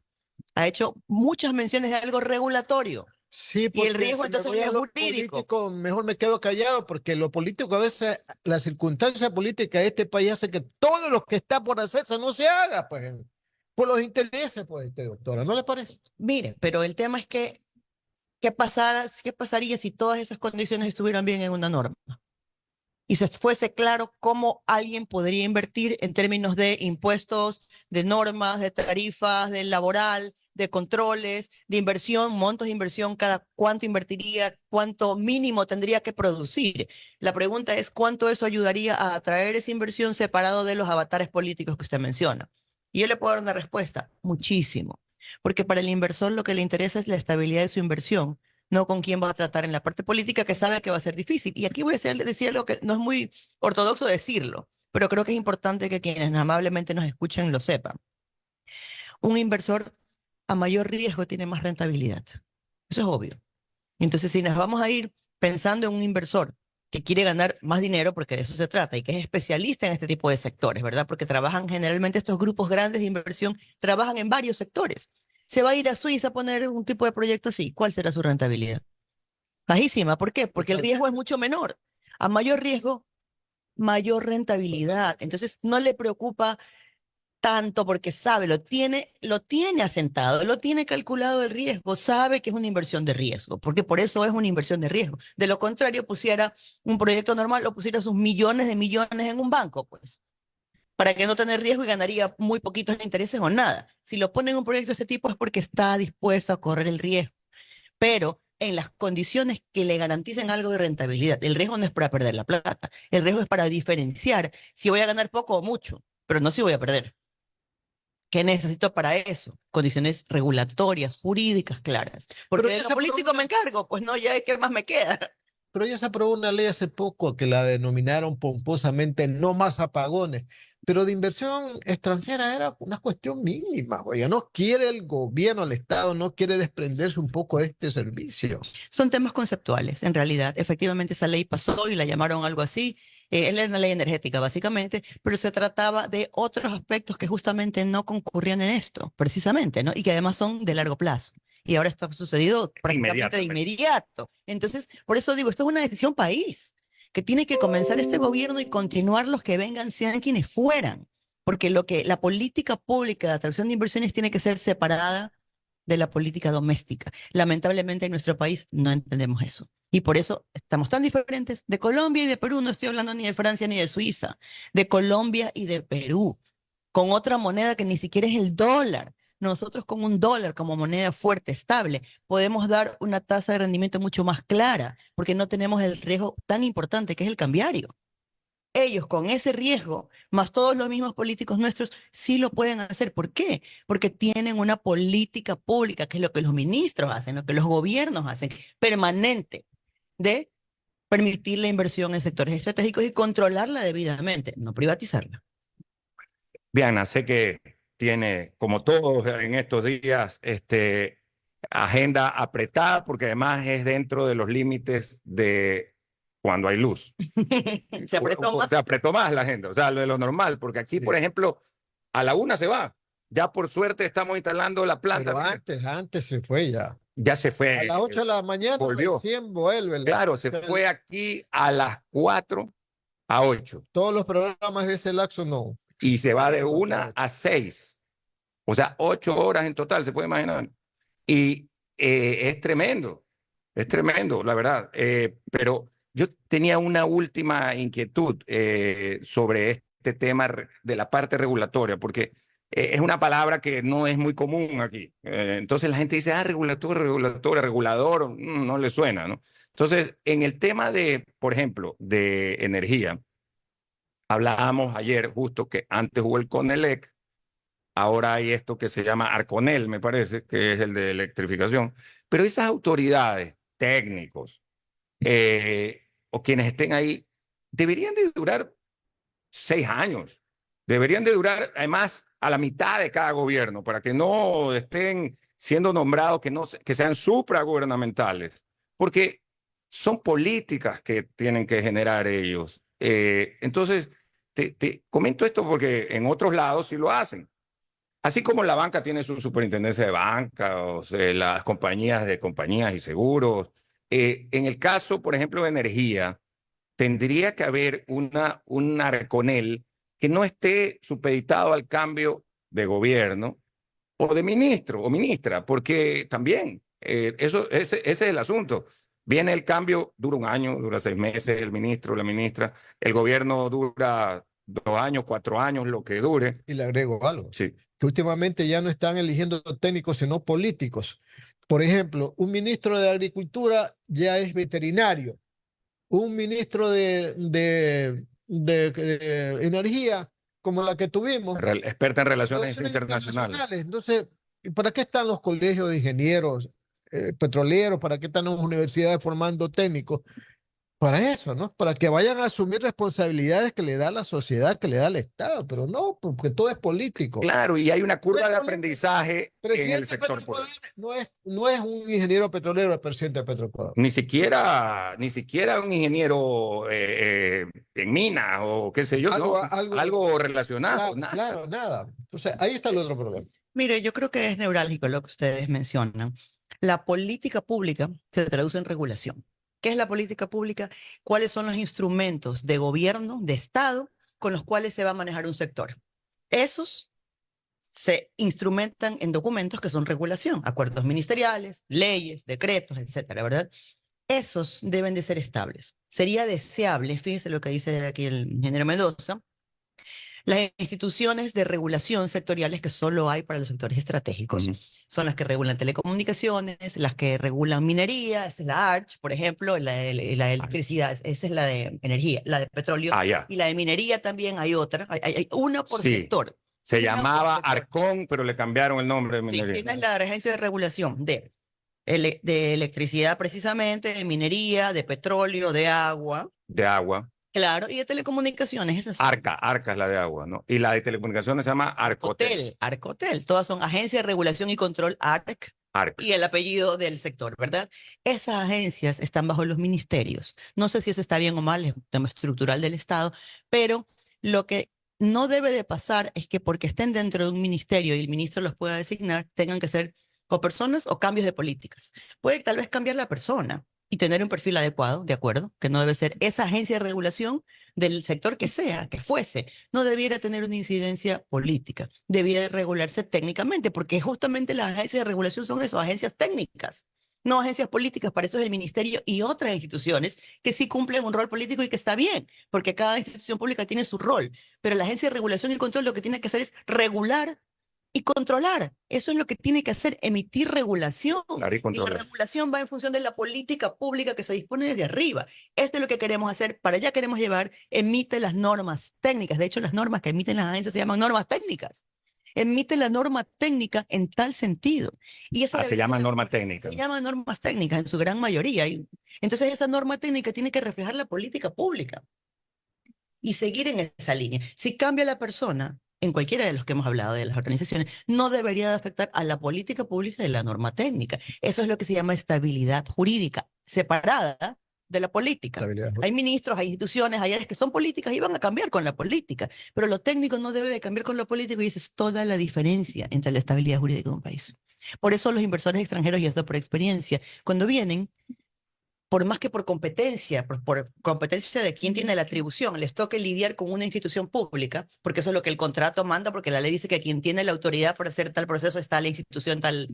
ha hecho muchas menciones de algo regulatorio. Sí, y el riesgo entonces es jurídico. Político, mejor me quedo callado porque lo político a veces, la circunstancia política de este país hace que todo lo que está por hacerse no se haga, pues, por los intereses, pues, doctora, ¿no le parece? Mire, pero el tema es que, ¿qué pasaría si todas esas condiciones estuvieran bien en una norma? y se fuese claro cómo alguien podría invertir en términos de impuestos, de normas, de tarifas, de laboral, de controles, de inversión, montos de inversión, cada cuánto invertiría, cuánto mínimo tendría que producir. La pregunta es cuánto eso ayudaría a atraer esa inversión separado de los avatares políticos que usted menciona. Y yo le puedo dar una respuesta, muchísimo. Porque para el inversor lo que le interesa es la estabilidad de su inversión, no con quién va a tratar en la parte política que sabe que va a ser difícil. Y aquí voy a decir algo que no es muy ortodoxo decirlo, pero creo que es importante que quienes amablemente nos escuchen lo sepan. Un inversor a mayor riesgo tiene más rentabilidad. Eso es obvio. Entonces, si nos vamos a ir pensando en un inversor que quiere ganar más dinero, porque de eso se trata, y que es especialista en este tipo de sectores, ¿verdad? Porque trabajan generalmente estos grupos grandes de inversión, trabajan en varios sectores. Se va a ir a Suiza a poner un tipo de proyecto así. ¿Cuál será su rentabilidad? Bajísima. ¿Por qué? Porque el riesgo es mucho menor. A mayor riesgo, mayor rentabilidad. Entonces, no le preocupa tanto porque sabe, lo tiene asentado, lo tiene calculado el riesgo, sabe que es una inversión de riesgo, porque por eso es una inversión de riesgo. De lo contrario, pusiera un proyecto normal o pusiera sus millones de millones en un banco, pues, para que no tener riesgo y ganaría muy poquitos intereses o nada. Si lo pone en un proyecto de este tipo es porque está dispuesto a correr el riesgo, pero en las condiciones que le garanticen algo de rentabilidad. El riesgo no es para perder la plata, el riesgo es para diferenciar si voy a ganar poco o mucho, pero no si voy a perder. ¿Qué necesito para eso? Condiciones regulatorias, jurídicas claras. Porque de lo político me encargo, pues no, ya ¿qué más me queda? Pero ya se aprobó una ley hace poco que la denominaron pomposamente no más apagones, pero de inversión extranjera era una cuestión mínima, oye, no quiere el gobierno, el Estado, no quiere desprenderse un poco de este servicio. Son temas conceptuales, en realidad. Efectivamente, esa ley pasó y la llamaron algo así. Él era una ley energética, básicamente, pero se trataba de otros aspectos que justamente no concurrían en esto, precisamente, ¿no? Y que además son de largo plazo. Y ahora está sucedido prácticamente de inmediato. Entonces, por eso digo, esto es una decisión país, que tiene que comenzar este gobierno y continuar los que vengan, sean quienes fueran. Porque la política pública de atracción de inversiones tiene que ser separada de la política doméstica. Lamentablemente en nuestro país no entendemos eso. Y por eso estamos tan diferentes de Colombia y de Perú. No estoy hablando ni de Francia ni de Suiza, de Colombia y de Perú, con otra moneda que ni siquiera es el dólar. Nosotros con un dólar como moneda fuerte, estable, podemos dar una tasa de rendimiento mucho más clara, porque no tenemos el riesgo tan importante que es el cambiario. Ellos con ese riesgo, más todos los mismos políticos nuestros, sí lo pueden hacer. ¿Por qué? Porque tienen una política pública, que es lo que los ministros hacen, lo que los gobiernos hacen, permanente, de permitir la inversión en sectores estratégicos y controlarla debidamente, no privatizarla. Diana, sé que tiene, como todos en estos días, agenda apretada, porque además es dentro de los límites de cuando hay luz. Se apretó más. Se apretó más la agenda, o sea, lo de lo normal, porque aquí, por ejemplo, a la 1 se va. Ya por suerte estamos instalando la planta. Pero antes se fue ya. Ya se fue. A las 8 de la mañana volvió. Recién vuelve. Claro, se fue aquí a las 4 a 8. Todos los programas de ese lapso no. Y se va de 1 a 6. O sea, 8 horas en total, se puede imaginar. Y es tremendo, la verdad. Pero yo tenía una última inquietud sobre este tema de la parte regulatoria, porque es una palabra que no es muy común aquí. Entonces la gente dice, regulatoria, regulador, no le suena, ¿no? Entonces, en el tema de, por ejemplo, de energía, hablábamos ayer justo que antes hubo el CONELEC, ahora hay esto que se llama Arconel, me parece, que es el de electrificación. Pero esas autoridades, técnicos, o quienes estén ahí, deberían de durar 6 años. Deberían de durar, además, a la mitad de cada gobierno, para que no estén siendo nombrados, que sean supragubernamentales. Porque son políticas que tienen que generar ellos. Entonces, te comento esto porque en otros lados sí lo hacen. Así como la banca tiene su superintendencia de banca, o sea, las compañías de compañías y seguros, en el caso, por ejemplo, de energía, tendría que haber un Arconel que no esté supeditado al cambio de gobierno o de ministro o ministra, porque también ese es el asunto. Viene el cambio, dura un año, dura 6 meses, el ministro, la ministra, el gobierno dura 2 años, 4 años, lo que dure. Y le agrego algo, Sí. que últimamente ya no están eligiendo técnicos, sino políticos. Por ejemplo, un ministro de Agricultura ya es veterinario, un ministro de Energía, como la que tuvimos, Experta en relaciones relaciones internacionales. internacionales. Entonces, ¿para qué están los colegios de ingenieros petroleros? ¿Para qué están las universidades formando técnicos? Para eso, ¿no? Para que vayan a asumir responsabilidades que le da la sociedad, que le da el Estado, pero no, porque todo es político. Claro, y hay una curva de político. aprendizaje en el Presidente de sector Petroecuador político. no es un ingeniero petrolero el presidente de Petroecuador. Ni siquiera un ingeniero en minas o qué sé yo, algo relacionado. Claro, claro, nada. Entonces, ahí está el otro problema. Mire, yo creo que es neurálgico lo que ustedes mencionan. La política pública se traduce en regulación. ¿Qué es la política pública? ¿Cuáles son los instrumentos de gobierno, de Estado, con los cuales se va a manejar un sector? Esos se instrumentan en documentos que son regulación, acuerdos ministeriales, leyes, decretos, etcétera, ¿verdad? Esos deben de ser estables. Sería deseable, fíjese lo que dice aquí el ingeniero Mendoza, las instituciones de regulación sectoriales que solo hay para los sectores estratégicos. Son las que regulan telecomunicaciones, las que regulan minería, esa es la ARCH, por ejemplo, la de electricidad, esa es la de energía, la de petróleo, y la de minería también hay otra, hay una por sector. Se llamaba Arcón, pero le cambiaron el nombre de minería. Sí, tienes la agencia de regulación de electricidad precisamente, de minería, de petróleo, de agua. De agua. Claro, y de telecomunicaciones. Esas son. Arca es la de agua, ¿no? Y la de telecomunicaciones se llama Arcotel. Arcotel. Todas son Agencia de Regulación y Control, ARC. Y el apellido del sector, ¿verdad? Esas agencias están bajo los ministerios. No sé si eso está bien o mal, es un tema estructural del Estado, pero lo que no debe de pasar es que porque estén dentro de un ministerio y el ministro los pueda designar, tengan que ser o personas o cambios de políticas. Puede tal vez cambiar la persona y tener un perfil adecuado, de acuerdo, que no debe ser esa agencia de regulación del sector que sea, que fuese, no debiera tener una incidencia política, debiera regularse técnicamente, porque justamente las agencias de regulación son eso, agencias técnicas, no agencias políticas, para eso es el ministerio y otras instituciones que sí cumplen un rol político y que está bien, porque cada institución pública tiene su rol, pero la agencia de regulación y control lo que tiene que hacer es regular y controlar. Eso es lo que tiene que hacer, emitir regulación. Claro, y la regulación va en función de la política pública que se dispone desde arriba. Esto es lo que queremos hacer, para allá queremos llevar, emite las normas técnicas. De hecho, las normas que emiten las agencias se llaman normas técnicas. Emite la norma técnica en tal sentido. Y esa se llama norma técnica. Se llama normas técnicas en su gran mayoría. Entonces, esa norma técnica tiene que reflejar la política pública y seguir en esa línea. Si cambia la persona, en cualquiera de los que hemos hablado de las organizaciones, no debería de afectar a la política pública de la norma técnica. Eso es lo que se llama estabilidad jurídica, separada de la política. Hay ministros, hay instituciones, hay áreas que son políticas y van a cambiar con la política, pero lo técnico no debe de cambiar con lo político y esa es toda la diferencia entre la estabilidad jurídica de un país. Por eso los inversores extranjeros, y esto por experiencia, cuando vienen, por más que por competencia de quién tiene la atribución, les toque lidiar con una institución pública, porque eso es lo que el contrato manda, porque la ley dice que quien tiene la autoridad para hacer tal proceso está la institución, tal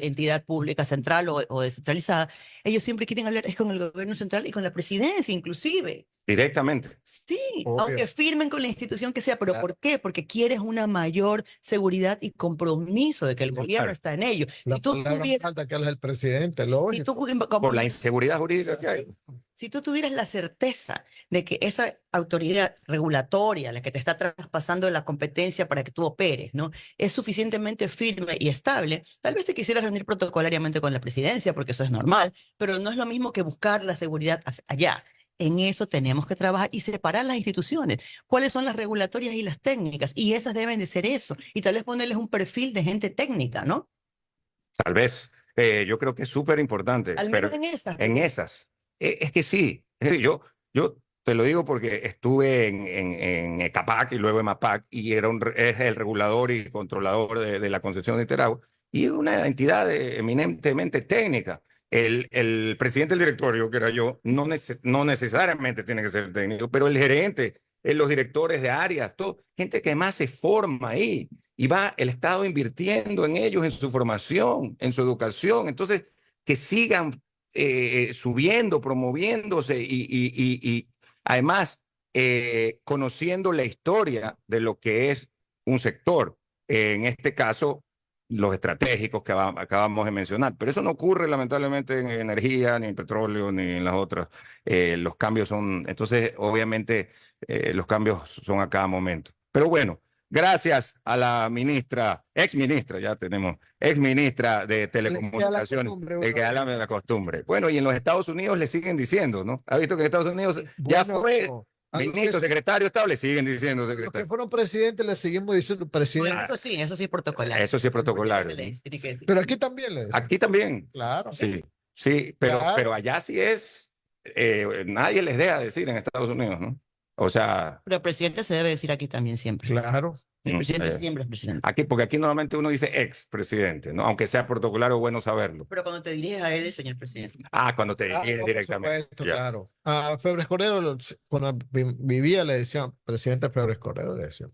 entidad pública central o descentralizada. Ellos siempre quieren hablar es con el gobierno central y con la presidencia inclusive. Directamente. Sí, aunque firmen con la institución que sea, pero ¿por qué? Porque quieres una mayor seguridad y compromiso de que el gobierno está en ello. La palabra falta que es el presidente, por la inseguridad jurídica que hay. Si tú tuvieras la certeza de que esa autoridad regulatoria, la que te está traspasando la competencia para que tú operes, ¿no? Es suficientemente firme y estable, tal vez te quisieras reunir protocolariamente con la presidencia, porque eso es normal, pero no es lo mismo que buscar la seguridad allá. En eso tenemos que trabajar y separar las instituciones. ¿Cuáles son las regulatorias y las técnicas? Y esas deben de ser eso. Y tal vez ponerles un perfil de gente técnica, ¿no? Tal vez. Yo creo que es súper importante. Al menos en esas. En esas. Es que sí. Yo te lo digo porque estuve en ECAPAC y luego en MAPAC y es el regulador y controlador de la concesión de Interagua y una entidad eminentemente técnica. El presidente del directorio, que era yo, no necesariamente tiene que ser técnico, pero el gerente, los directores de áreas, gente que más se forma ahí y va el Estado invirtiendo en ellos, en su formación, en su educación. Entonces, que sigan subiendo, promoviéndose y además conociendo la historia de lo que es un sector. En este caso, los estratégicos que acabamos de mencionar. Pero eso no ocurre lamentablemente en energía, ni en petróleo, ni en las otras. Los cambios son, entonces obviamente los cambios son a cada momento. Pero bueno, gracias a la ministra, ex ministra, ya tenemos, ex ministra de Telecomunicaciones, que queda la costumbre. Bueno, y en los Estados Unidos le siguen diciendo, ¿no? ¿Ha visto que en Estados Unidos ya fue ministro, secretario de Estado, le siguen diciendo Los secretario? que fueron presidentes le seguimos diciendo presidente. Bueno, eso sí es protocolar. Eso sí es protocolar. Se le tiene que decir. Pero aquí también le decimos. Aquí también. Claro. Sí, sí, pero, Claro. pero allá sí es, nadie les deja decir en Estados Unidos, ¿no? O sea, Pero el presidente se debe decir aquí también siempre. Claro. El presidente eh, siempre es presidente. aquí, porque aquí normalmente uno dice ex presidente, ¿no? Aunque sea protocolar o bueno saberlo. Pero cuando te diriges a él, el señor presidente. Ah, cuando te Ah, diriges no, por directamente. supuesto, Ya. claro. A Febres Cordero, cuando vivía, le decían presidente Febres Cordero, le decían.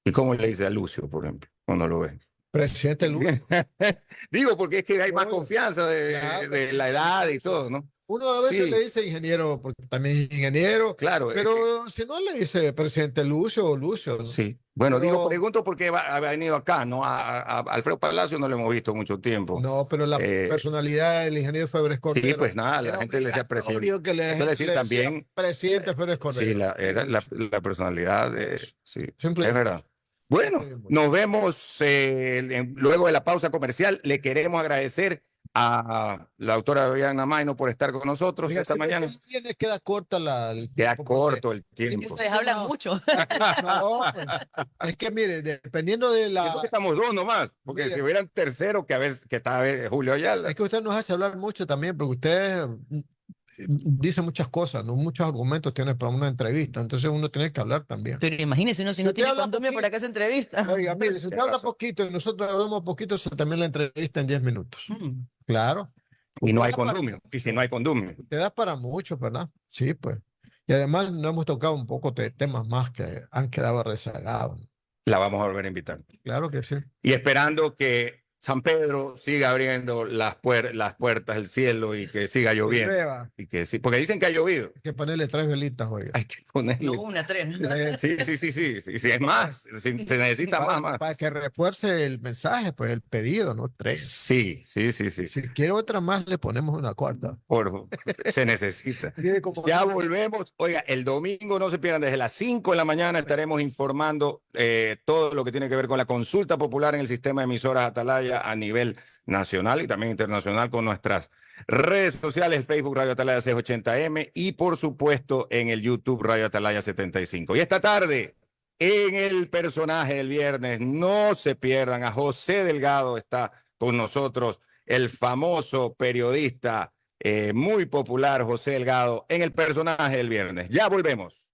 ¿Y cómo le dice a Lucio, por ejemplo, cuando lo ve? Presidente Luis. Digo, porque es que hay más Bueno, confianza claro, de sí, la sí, edad y sí. todo, ¿no? Uno a veces Sí. le dice ingeniero, porque también es ingeniero, Claro. pero si no le dice presidente Lucio o Lucio. ¿no? Sí. Bueno, Pero- digo, pregunto porque ha venido acá, ¿no? A Alfredo Palacio no lo hemos visto mucho tiempo. No, pero la personalidad del ingeniero Febres Cordero. Sí, pues nada, la era gente le decía obligatorio presidente. que le, Eso es decir, le decía también. presidente Febres Cordero. Sí, era la personalidad, sí, Simple- es verdad. Bueno, Simple. nos vemos luego de la pausa comercial. Le queremos agradecer a la doctora Viviana Maino por estar con nosotros Oiga, esta si mañana. viene, queda corta el Queda tiempo, corto el porque- tiempo. Ustedes hablan mucho. No, pues, es que mire, dependiendo de Y eso que estamos dos nomás, porque Mira. si hubieran tercero, que a veces que estaba Julio Ayala. Es que usted nos hace hablar mucho también, porque usted dice muchas cosas, ¿no? Muchos argumentos tiene para una entrevista, entonces uno tiene que hablar también. Pero imagínese uno si no Usted tiene habla condumio poquito. para que se entrevista. Oiga, mire, si usted Tiene habla razón. poquito y nosotros hablamos poquito, se también la entrevista en 10 minutos. Mm. Claro. Y no hay Usted da para condumio. Y si mucho. no hay condumio. Te da para mucho, ¿verdad? Sí, pues. Y además no hemos tocado un poco de temas más que han quedado rezagados. La vamos a volver a invitar. Claro que sí. Y esperando que San Pedro siga abriendo las puertas del cielo y que siga lloviendo. Llueva, Y que sí, porque dicen que ha llovido. hay que ponerle 3 velitas, oiga. Hay que ponerle. No una, tres. Sí, es más. Se necesita más. Para que refuerce el mensaje, pues el pedido, ¿no? 3. Sí. Si quiere otra más, le ponemos una cuarta. Se necesita. Mire cómo- Ya volvemos. Oiga, el domingo no se pierdan, desde las 5 de la mañana estaremos informando todo lo que tiene que ver con la consulta popular en el sistema de emisoras Atalaya a nivel nacional y también internacional con nuestras redes sociales, Facebook Radio Atalaya 680M y por supuesto en el YouTube Radio Atalaya 75. Y esta tarde, en el personaje del viernes, no se pierdan, a José Delgado está con nosotros, el famoso periodista muy popular José Delgado en el personaje del viernes. Ya volvemos.